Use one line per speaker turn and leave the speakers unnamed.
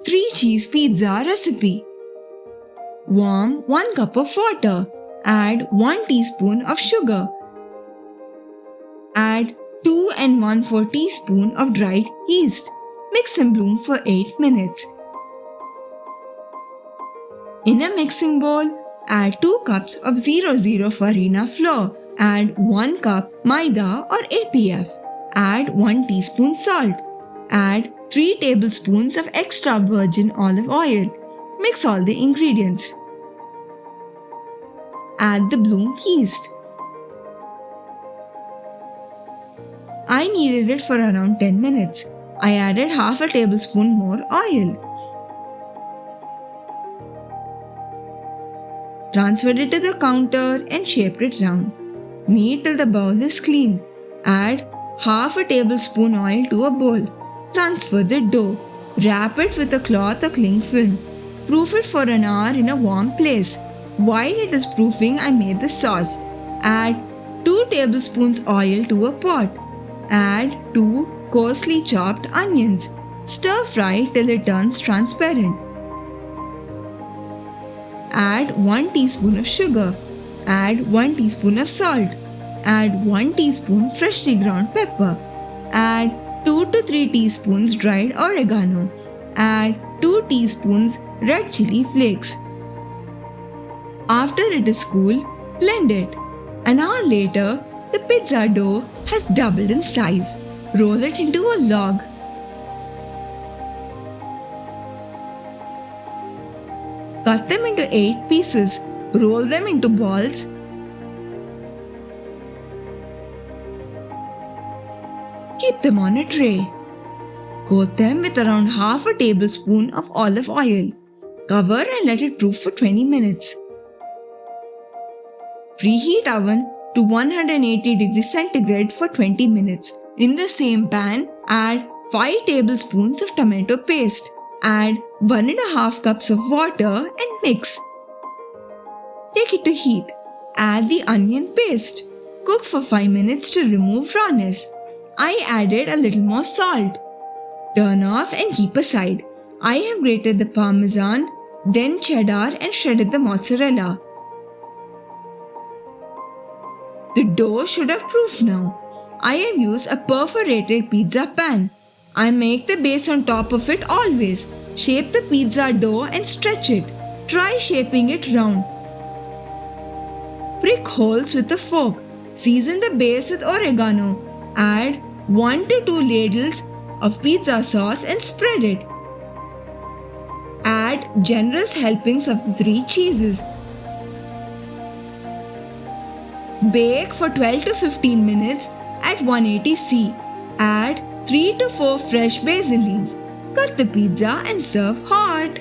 3 cheese pizza recipe. Warm 1 cup of water. Add 1 teaspoon of sugar. Add 2 and 1/4 teaspoon of dried yeast. Mix and bloom for 8 minutes. In a mixing bowl, add 2 cups of 00 farina flour. Add 1 cup maida or APF. Add 1 teaspoon salt. Add 3 tablespoons of extra virgin olive oil. Mix all the ingredients. Add the bloom yeast. I kneaded it for around 10 minutes. I added half a tablespoon more oil. Transferred it to the counter and shaped it round. Knead till the bowl is clean. Add half a tablespoon oil to a bowl. Transfer the dough. Wrap it with a cloth or cling film. Proof it for an hour in a warm place. While it is proofing, I made the sauce. Add 2 tablespoons oil to a pot. Add 2 coarsely chopped onions. Stir fry till it turns transparent. Add 1 teaspoon of sugar. Add 1 teaspoon of salt. Add 1 teaspoon freshly ground pepper. Add 2 to 3 teaspoons dried oregano. Add 2 teaspoons red chili flakes. After it is cool, blend it. An hour later, the pizza dough has doubled in size. Roll it into a log. Cut them into 8 pieces. Roll them into balls. Keep them on a tray. Coat them with around half a tablespoon of olive oil. Cover and let it proof for 20 minutes. Preheat oven to 180 degrees centigrade for 20 minutes. In the same pan, add 5 tablespoons of tomato paste. Add 1.5 cups of water and mix. Take it to heat. Add the onion paste. Cook for 5 minutes to remove rawness. I added a little more salt. Turn off and keep aside. I have grated the parmesan, then cheddar and shredded the mozzarella. The dough should have proofed now. I have used a perforated pizza pan. I make the base on top of it always. Shape the pizza dough and stretch it. Try shaping it round. Prick holes with a fork. Season the base with oregano. Add 1 to 2 ladles of pizza sauce and spread it. Add generous helpings of the 3 cheeses. Bake for 12 to 15 minutes at 180°C. Add 3 to 4 fresh basil leaves. Cut the pizza and serve hot.